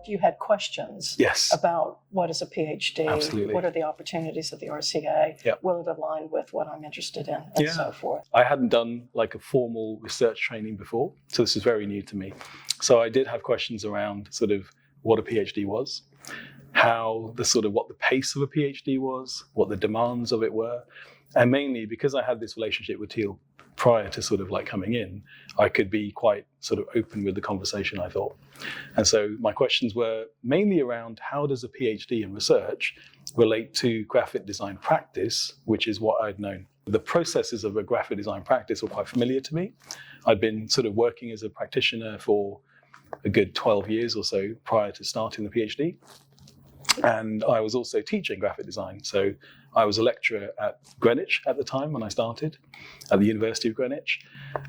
you had questions about what is a PhD, Absolutely. What are the opportunities of the RCA, will it align with what I'm interested in, and so forth. I hadn't done like a formal research training before, so this is very new to me. So I did have questions around sort of what a PhD was, how the sort of what the pace of a PhD was, what the demands of it were, and mainly because I had this relationship with Teal prior to sort of like coming in, I could be quite sort of open with the conversation, I thought. And so my questions were mainly around how does a PhD in research relate to graphic design practice, which is what I'd known. The processes of a graphic design practice were quite familiar to me. I'd been sort of working as a practitioner for a good 12 years or so prior to starting the PhD. And I was also teaching graphic design. So I was a lecturer at Greenwich at the time when I started, at the University of Greenwich.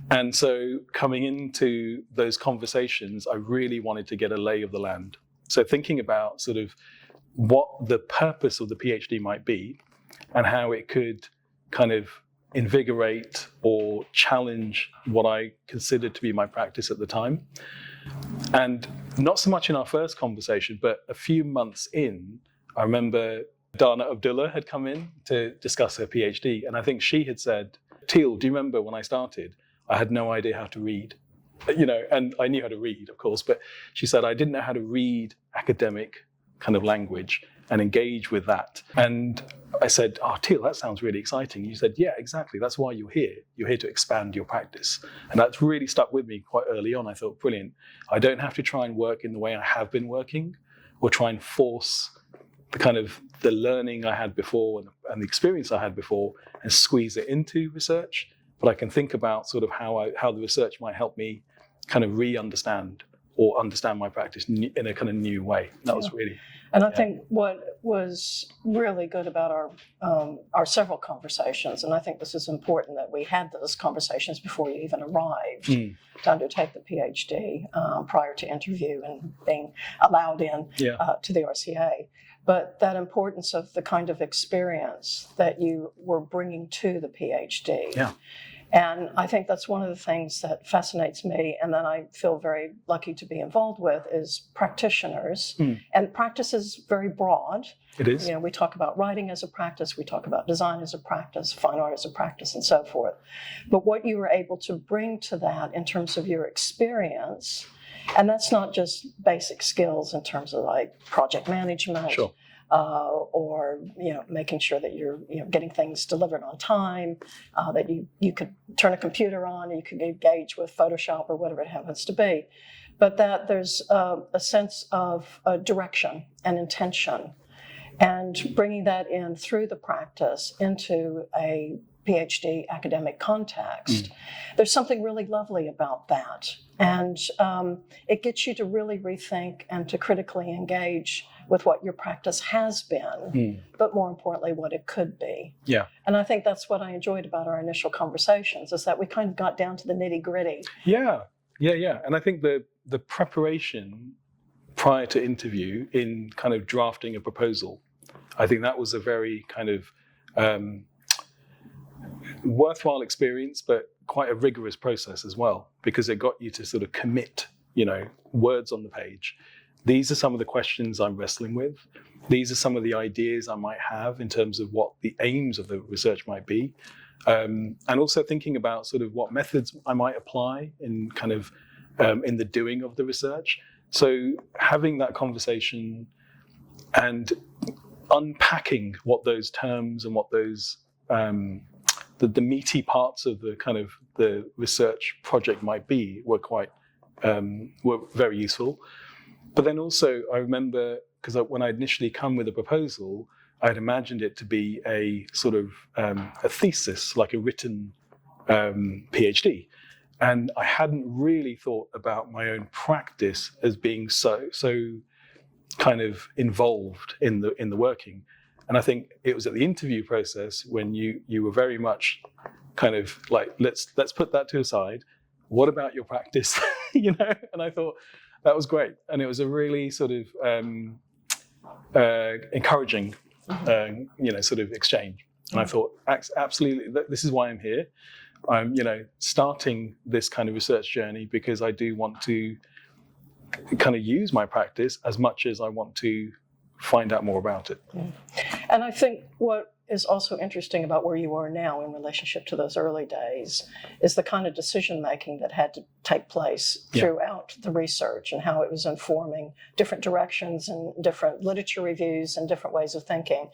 And so coming into those conversations, I really wanted to get a lay of the land. So thinking about sort of what the purpose of the PhD might be and how it could kind of invigorate or challenge what I considered to be my practice at the time. And not so much in our first conversation, but a few months in, I remember Dana Abdullah had come in to discuss her PhD. And I think she had said, Teal, do you remember when I started, I had no idea how to read? You know, and I knew how to read, of course, but she said, I didn't know how to read academic kind of language and engage with that. And I said, oh, Teal, that sounds really exciting. You said, yeah, exactly. That's why you're here. You're here to expand your practice. And that's really stuck with me quite early on. I thought, brilliant. I don't have to try and work in the way I have been working or try and force the kind of the learning I had before and the experience I had before and squeeze it into research. But I can think about sort of how the research might help me kind of re-understand or understand my practice in a kind of new way. That was really... And I think what was really good about our several conversations, and I think this is important that we had those conversations before you even arrived to undertake the PhD prior to interview and being allowed in to the RCA, but that importance of the kind of experience that you were bringing to the PhD. Yeah. And I think that's one of the things that fascinates me and that I feel very lucky to be involved with is practitioners. And practice is very broad. It is. You know, we talk about writing as a practice, we talk about design as a practice, fine art as a practice, and so forth. But what you were able to bring to that in terms of your experience, and that's not just basic skills in terms of like project management. Sure. Or making sure that you're getting things delivered on time, that you could turn a computer on and you could engage with Photoshop or whatever it happens to be, but that there's a sense of direction and intention, and bringing that in through the practice into a PhD academic context. There's something really lovely about that, and it gets you to really rethink and to critically engage with what your practice has been, but more importantly, what it could be. Yeah. And I think that's what I enjoyed about our initial conversations, is that we kind of got down to the nitty-gritty. Yeah. And I think the preparation prior to interview in kind of drafting a proposal, I think that was a very kind of worthwhile experience, but quite a rigorous process as well, because it got you to sort of commit, words on the page. These are some of the questions I'm wrestling with. These are some of the ideas I might have in terms of what the aims of the research might be. And also thinking about sort of what methods I might apply in kind of in the doing of the research. So having that conversation and unpacking what those terms and what those the meaty parts of the kind of the research project might be were very useful. But then also, I remember, because when I initially come with a proposal, I had imagined it to be a sort of a thesis, like a written PhD. And I hadn't really thought about my own practice as being so kind of involved in the working. And I think it was at the interview process when you were very much kind of like, let's put that to the side. What about your practice? And I thought, that was great, and it was a really sort of encouraging, sort of exchange. And I thought, absolutely, this is why I'm here. I'm, starting this kind of research journey because I do want to kind of use my practice as much as I want to find out more about it. And I think what is also interesting about where you are now in relationship to those early days is the kind of decision making that had to take place throughout the research and how it was informing different directions and different literature reviews and different ways of thinking.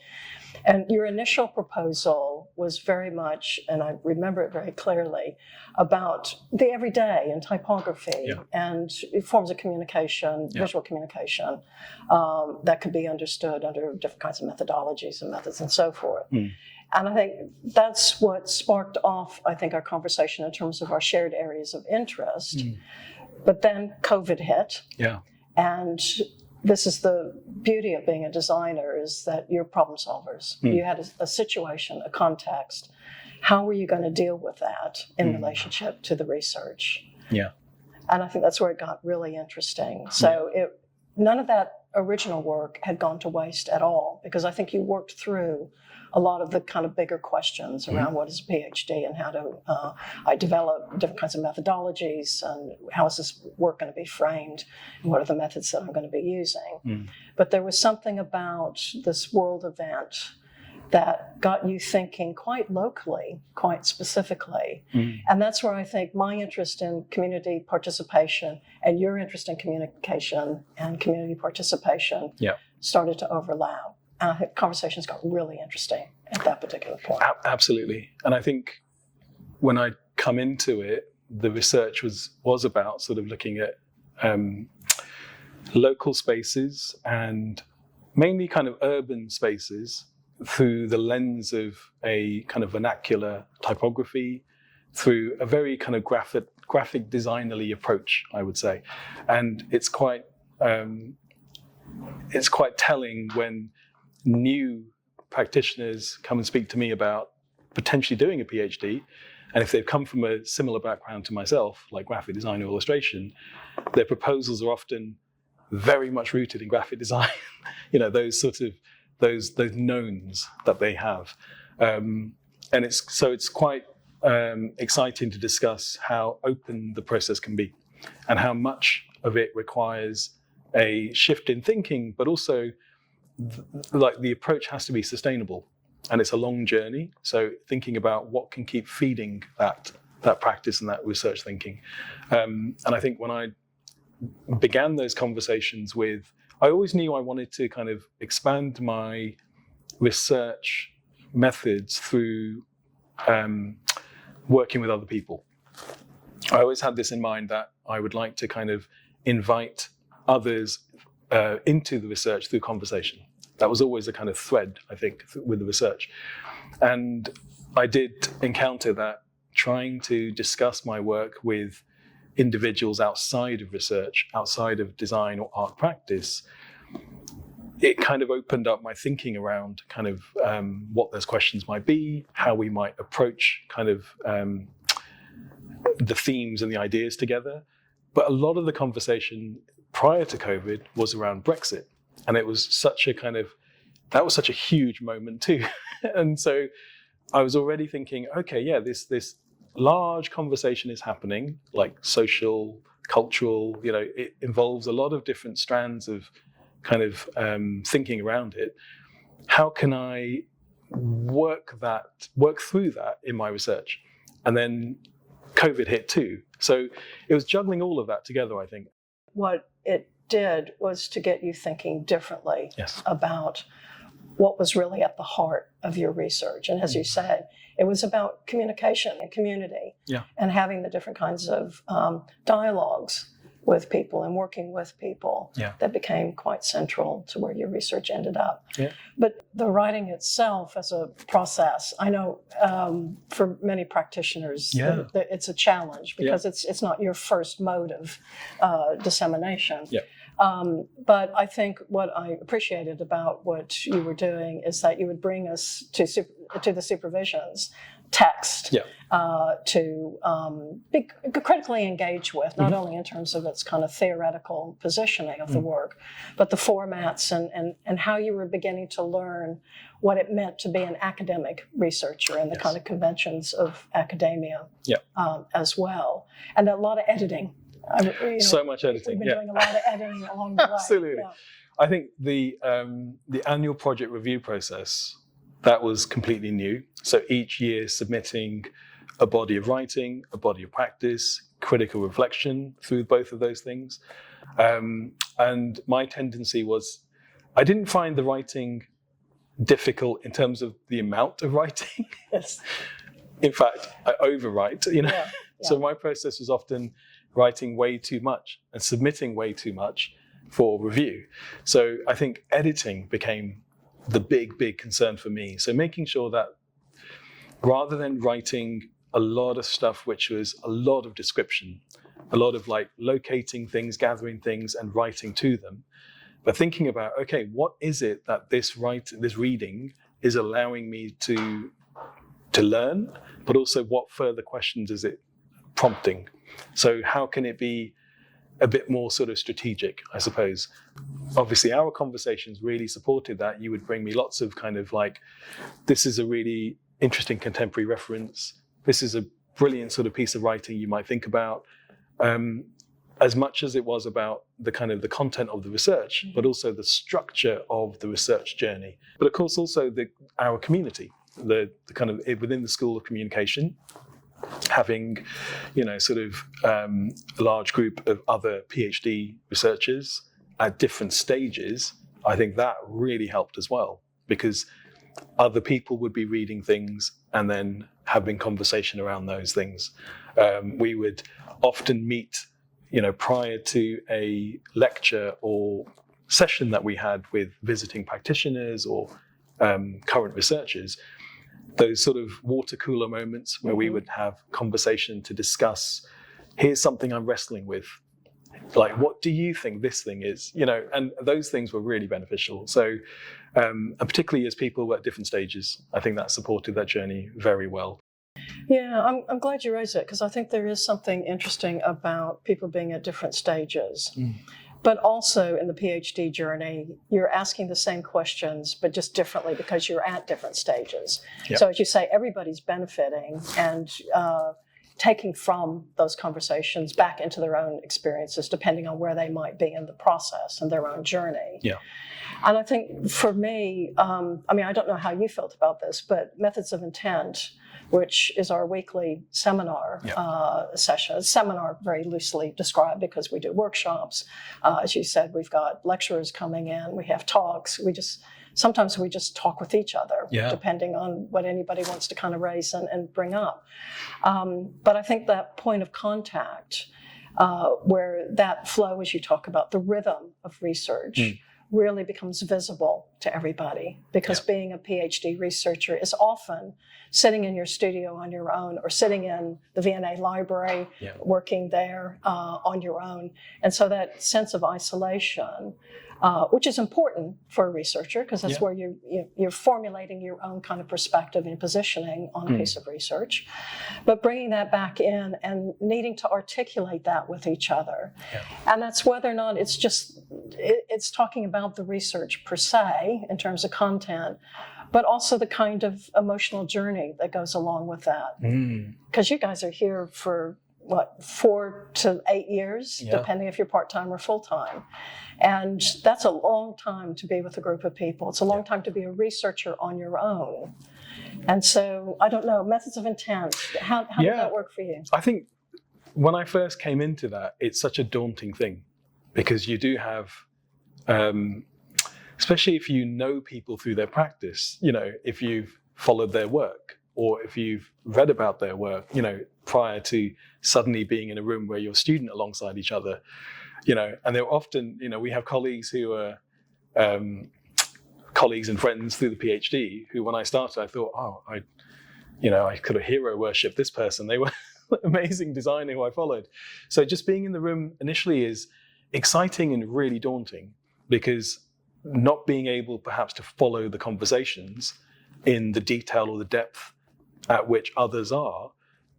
And your initial proposal was very much, and I remember it very clearly, about the everyday and typography and forms of communication, visual communication, that could be understood under different kinds of methodologies and methods and so forth. And I think that's what sparked off, I think, our conversation in terms of our shared areas of interest. But then COVID hit. And this is the beauty of being a designer, is that you're problem solvers. You had a situation, a context. How were you going to deal with that in relationship to the research? And I think that's where it got really interesting. So none of that original work had gone to waste at all, because I think you worked through a lot of the kind of bigger questions around what is a PhD and how do I develop different kinds of methodologies and how is this work going to be framed and what are the methods that I'm going to be using. But there was something about this world event that got you thinking quite locally, quite specifically. And that's where I think my interest in community participation and your interest in communication and community participation started to overlap. And I think conversations got really interesting at that particular point. Absolutely. And I think when I come into it, the research was about sort of looking at local spaces and mainly kind of urban spaces through the lens of a kind of vernacular typography, through a very kind of graphic designerly approach, I would say. And it's quite telling when new practitioners come and speak to me about potentially doing a PhD, and if they've come from a similar background to myself, like graphic design or illustration, their proposals are often very much rooted in graphic design. Those sort of those knowns that they have, and it's quite exciting to discuss how open the process can be, and how much of it requires a shift in thinking, but also the approach has to be sustainable, and it's a long journey. So thinking about what can keep feeding that practice and that research thinking. And I think when I began those conversations I always knew I wanted to kind of expand my research methods through working with other people. I always had this in mind that I would like to kind of invite others into the research through conversation. That was always a kind of thread, I think, with the research. And I did encounter that trying to discuss my work with individuals outside of research, outside of design or art practice, it kind of opened up my thinking around kind of what those questions might be, how we might approach kind of the themes and the ideas together. But a lot of the conversation prior to COVID was around Brexit. And it was such a huge moment too. And so I was already thinking, okay, this large conversation is happening, like social, cultural, it involves a lot of different strands of kind of thinking around it. How can I work through that in my research? And then COVID hit too. So it was juggling all of that together, I think. What it did was to get you thinking differently about what was really at the heart of your research. And as you said, it was about communication and community and having the different kinds of dialogues with people and working with people that became quite central to where your research ended up. But the writing itself as a process, I know for many practitioners, it's a challenge because it's not your first mode of dissemination. But I think what I appreciated about what you were doing is that you would bring us to the supervisions text to be critically engaged with, not only in terms of its kind of theoretical positioning of the work, but the formats and how you were beginning to learn what it meant to be an academic researcher and the kind of conventions of academia as well. And a lot of editing So much editing. We've been doing a lot of editing along the way. Absolutely. Yeah. I think the annual project review process, that was completely new. So each year submitting a body of writing, a body of practice, critical reflection through both of those things. And my tendency was, I didn't find the writing difficult in terms of the amount of writing. Yes. In fact, I overwrite, Yeah. Yeah. So my process was often writing way too much and submitting way too much for review. So I think editing became the big concern for me. So making sure that rather than writing a lot of stuff, which was a lot of description, a lot of like locating things, gathering things and writing to them, but thinking about, okay, what is it that this reading is allowing me to learn, but also what further questions is it prompting? So how can it be a bit more sort of strategic, I suppose? Obviously, our conversations really supported that. You would bring me lots of kind of like, this is a really interesting contemporary reference. This is a brilliant sort of piece of writing you might think about. As much as it was about the kind of the content of the research, but also the structure of the research journey. But of course, also our community, the kind of within the School of Communication, having, sort of a large group of other PhD researchers at different stages, I think that really helped as well, because other people would be reading things and then having conversation around those things. We would often meet, prior to a lecture or session that we had with visiting practitioners or current researchers, those sort of water cooler moments where we would have conversation to discuss, here's something I'm wrestling with. Like, what do you think this thing is? And those things were really beneficial. So, and particularly as people were at different stages, I think that supported that journey very well. Yeah, I'm glad you raised it, because I think there is something interesting about people being at different stages. But also in the PhD journey, you're asking the same questions, but just differently because you're at different stages. Yep. So as you say, everybody's benefiting and taking from those conversations back into their own experiences, depending on where they might be in the process and their own journey. Yeah. And I think for me, I don't know how you felt about this, but Methods of Intent, which is our weekly seminar session. Seminar very loosely described because we do workshops. As you said, we've got lecturers coming in, we have talks. Sometimes we just talk with each other, depending on what anybody wants to kind of raise and bring up. But I think that point of contact, where that flow, as you talk about, the rhythm of research, really becomes visible to everybody, because being a PhD researcher is often sitting in your studio on your own, or sitting in the V&A library, working there on your own. And so that sense of isolation, which is important for a researcher, because that's where you're formulating your own kind of perspective and positioning on a piece of research, but bringing that back in and needing to articulate that with each other. And that's whether or not it's talking about the research per se in terms of content, but also the kind of emotional journey that goes along with that. Because you guys are here for 4 to 8 years, depending if you're part-time or full-time. And that's a long time to be with a group of people. It's a long time to be a researcher on your own. And so, I don't know, Methods of Intent, how did that work for you? I think when I first came into that, it's such a daunting thing, because you do have, especially if you know people through their practice, if you've followed their work, or if you've read about their work, prior to suddenly being in a room where you're a student alongside each other, and they're often, we have colleagues who are colleagues and friends through the PhD who, when I started, I thought, I could have hero worshipped this person. They were an amazing designer who I followed. So just being in the room initially is exciting and really daunting, because not being able perhaps to follow the conversations in the detail or the depth at which others are.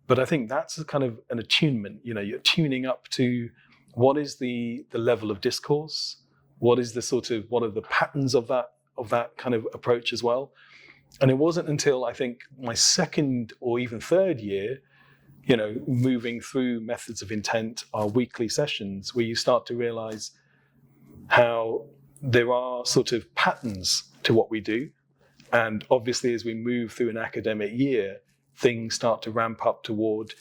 But I think that's a kind of an attunement, you're tuning up to what is the level of discourse, what is what are the patterns of that kind of approach as well. And it wasn't until I think my second or even third year moving through methods of intent, our weekly sessions, where you start to realize how there are sort of patterns to what we do. And obviously, as we move through an academic year, things start to ramp up toward,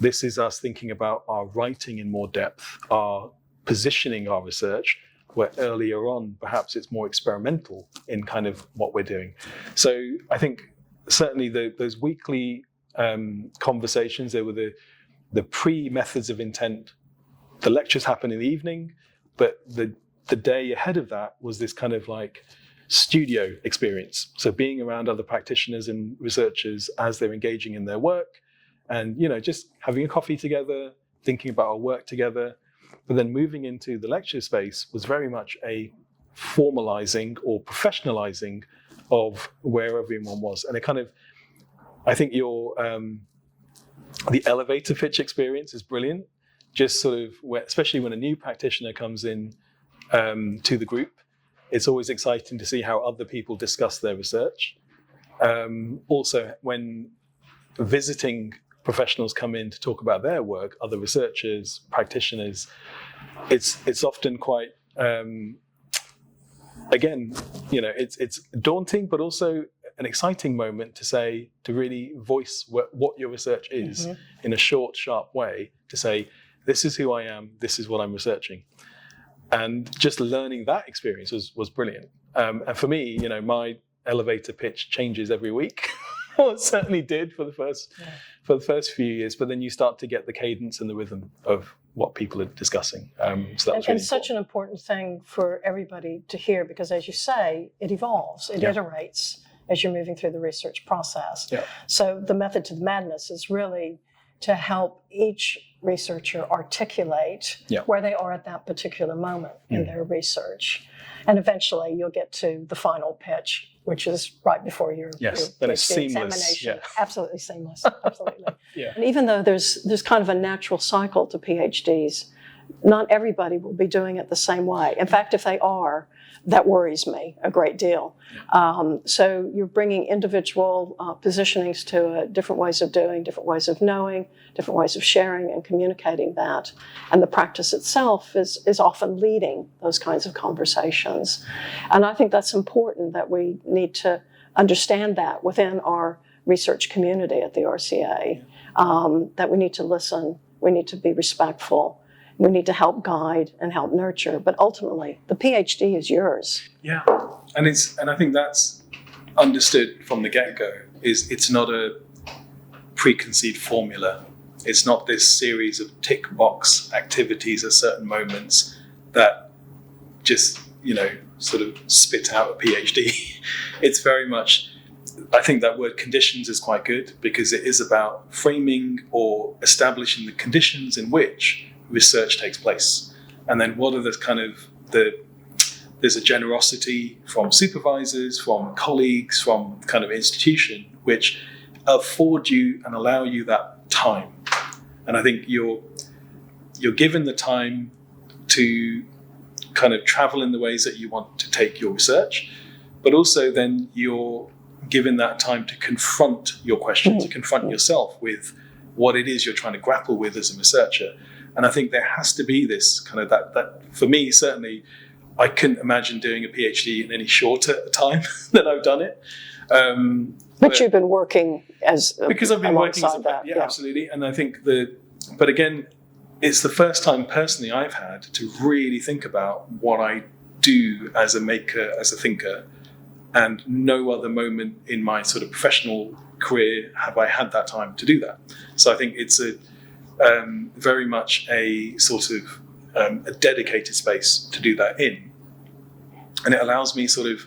this is us thinking about our writing in more depth, our positioning our research, where earlier on, perhaps it's more experimental in kind of what we're doing. So I think certainly those weekly conversations, they were the pre-methods of intent. The lectures happen in the evening, but the day ahead of that was this kind of like studio experience. So being around other practitioners and researchers as they're engaging in their work, and just having a coffee together, thinking about our work together. But then moving into the lecture space was very much a formalizing or professionalizing of where everyone was. And it kind of, I think the elevator pitch experience is brilliant. Just sort of, especially when a new practitioner comes in to the group, it's always exciting to see how other people discuss their research. Also, when visiting professionals come in to talk about their work, other researchers, practitioners, it's often quite, again, it's daunting, but also an exciting moment to really voice what your research is in a short, sharp way, to say, this is who I am, this is what I'm researching. And just learning that experience was brilliant. And for me, my elevator pitch changes every week. Well, it certainly did for the first few years, but then you start to get the cadence and the rhythm of what people are discussing. So that's really and such an important thing for everybody to hear, because as you say, it evolves, it iterates as you're moving through the research process. Yeah. So the method to the madness is really to help each researcher articulate where they are at that particular moment in their research. And eventually you'll get to the final pitch, which is right before your then it's seamless. Examination. Yeah. Absolutely seamless. Absolutely. And even though there's kind of a natural cycle to PhDs, not everybody will be doing it the same way. In fact, if they are, that worries me a great deal. So you're bringing individual positionings to different ways of doing, different ways of knowing, different ways of sharing and communicating that. And the practice itself is often leading those kinds of conversations. And I think that's important, that we need to understand that within our research community at the RCA, that we need to listen, we need to be respectful, we need to help guide and help nurture, but ultimately, the PhD is yours. Yeah, and I think that's understood from the get-go. It's not a preconceived formula. It's not this series of tick box activities at certain moments that just sort of spit out a PhD. It's very much, I think that word conditions is quite good, because it is about framing or establishing the conditions in which research takes place. And then what are the kind of there's a generosity from supervisors, from colleagues, from kind of institution, which afford you and allow you that time. And I think you're given the time to kind of travel in the ways that you want to take your research, but also then you're given that time to confront your questions, to confront yourself with what it is you're trying to grapple with as a researcher. And I think there has to be this kind of that for me, certainly, I couldn't imagine doing a PhD in any shorter time than I've done it. But you've been working because I've been working as that. Yeah, absolutely. And I think but again, it's the first time personally I've had to really think about what I do as a maker, as a thinker, and no other moment in my sort of professional career have I had that time to do that. So I think it's very much a sort of a dedicated space to do that in. And it allows me sort of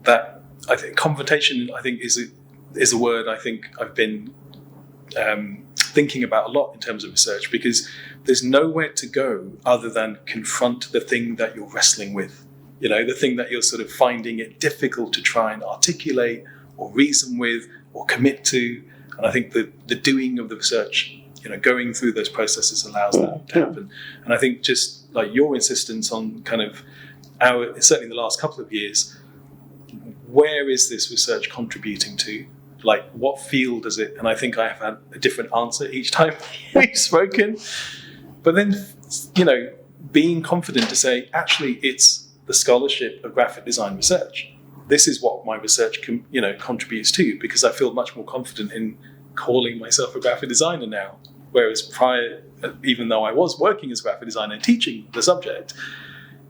that, I think confrontation, I think is a word I think I've been thinking about a lot in terms of research, because there's nowhere to go other than confront the thing that you're wrestling with, the thing that you're sort of finding it difficult to try and articulate or reason with or commit to. And I think the doing of the research, going through those processes allows that to happen. And I think just like your insistence on kind of certainly the last couple of years, where is this research contributing to? Like, what field does it? And I think I have had a different answer each time we've spoken. But then, being confident to say, actually, it's the scholarship of graphic design research. This is what my research contributes to, because I feel much more confident in calling myself a graphic designer now. Whereas prior, even though I was working as a graphic designer and teaching the subject,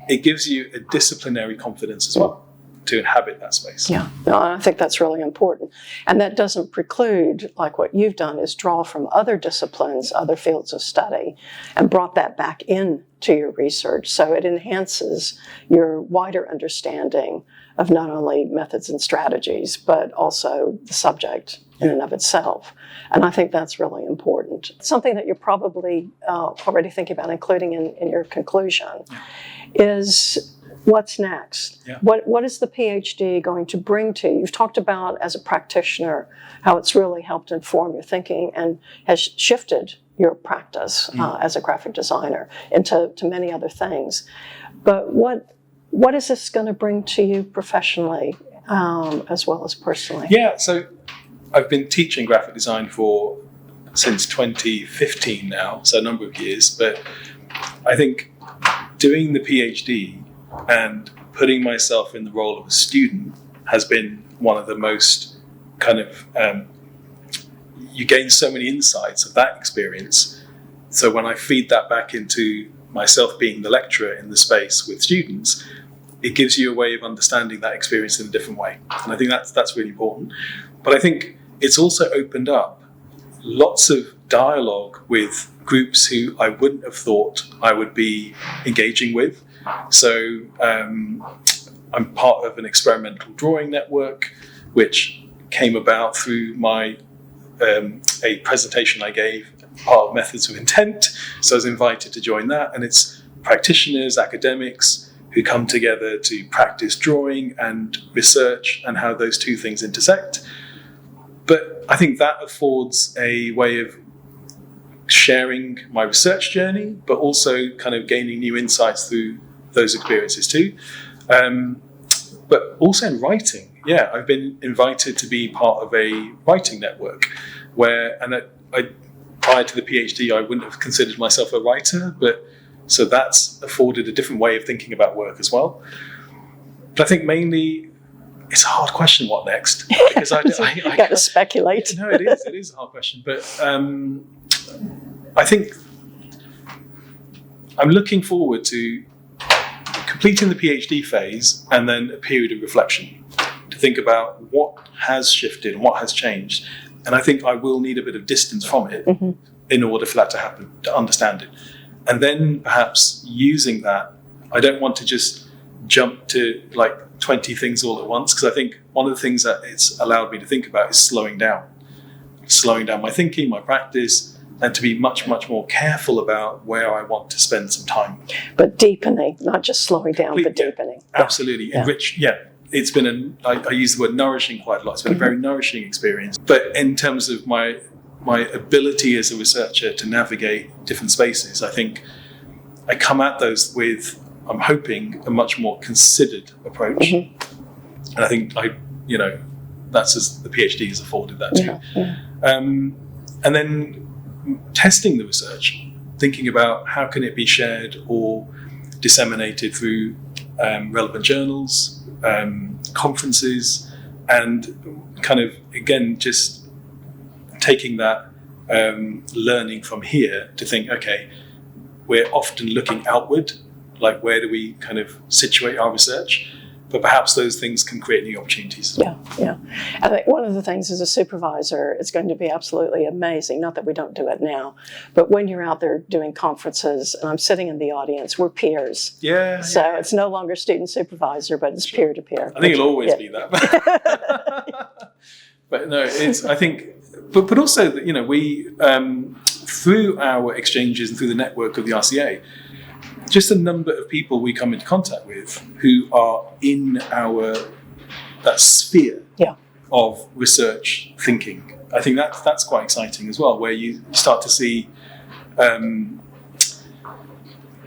it gives you a disciplinary confidence as well to inhabit that space. Yeah, no, I think that's really important. And that doesn't preclude, like what you've done, is draw from other disciplines, other fields of study, and brought that back into your research. So it enhances your wider understanding of not only methods and strategies, but also the subject in and of itself. And I think that's really important. Something that you're probably already thinking about including in your conclusion is what's next? Yeah. What is the PhD going to bring to you? You've talked about, as a practitioner, how it's really helped inform your thinking and has shifted your practice as a graphic designer into many other things. But what is this going to bring to you professionally as well as personally? Yeah, so I've been teaching graphic design since 2015 now, so a number of years. But I think doing the PhD and putting myself in the role of a student has been one of the most you gain so many insights of that experience. So when I feed that back into myself being the lecturer in the space with students, it gives you a way of understanding that experience in a different way. And I think that's really important. But I think it's also opened up lots of dialogue with groups who I wouldn't have thought I would be engaging with. So I'm part of an experimental drawing network, which came about through a presentation I gave, part of Methods of Intent. So I was invited to join that, and it's practitioners, academics who come together to practice drawing and research and how those two things intersect. But I think that affords a way of sharing my research journey, but also kind of gaining new insights through those experiences too. But also in writing. Yeah, I've been invited to be part of a writing network prior to the PhD, I wouldn't have considered myself a writer, so that's afforded a different way of thinking about work as well. But I think mainly it's a hard question, what next? Because I got to speculate. No, it is a hard question. But I think I'm looking forward to completing the PhD phase and then a period of reflection to think about what has shifted and what has changed. And I think I will need a bit of distance from it in order for that to happen, to understand it. And then perhaps using that, I don't want to just jump to like 20 things all at once, because I think one of the things that it's allowed me to think about is slowing down my thinking, my practice, and to be much, much more careful about where I want to spend some time. But deepening, not just slowing down, but deepening. Absolutely. Enrich, it's been I use the word nourishing quite a lot. It's been a very nourishing experience. But in terms of my ability as a researcher to navigate different spaces, I think I come at those with, I'm hoping, a much more considered approach. And I think that's as the PhD has afforded that too. And then testing the research, thinking about how can it be shared or disseminated through relevant journals, conferences, and kind of, again, just taking that learning from here to think, okay, we're often looking outward, like where do we kind of situate our research? But perhaps those things can create new opportunities. Yeah. I think one of the things as a supervisor, it's going to be absolutely amazing, not that we don't do it now, but when you're out there doing conferences and I'm sitting in the audience, we're peers. So it's no longer student supervisor, but it's peer-to-peer. I think it'll always be that. But no, I think, but also, we, through our exchanges and through the network of the RCA, just the number of people we come into contact with who are in that sphere of research thinking. I think that's quite exciting as well, where you start to see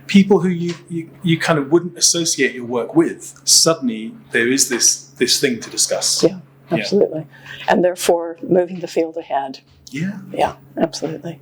people who you kind of wouldn't associate your work with. Suddenly there is this thing to discuss. absolutely. And therefore moving the field ahead. Yeah. Yeah, absolutely.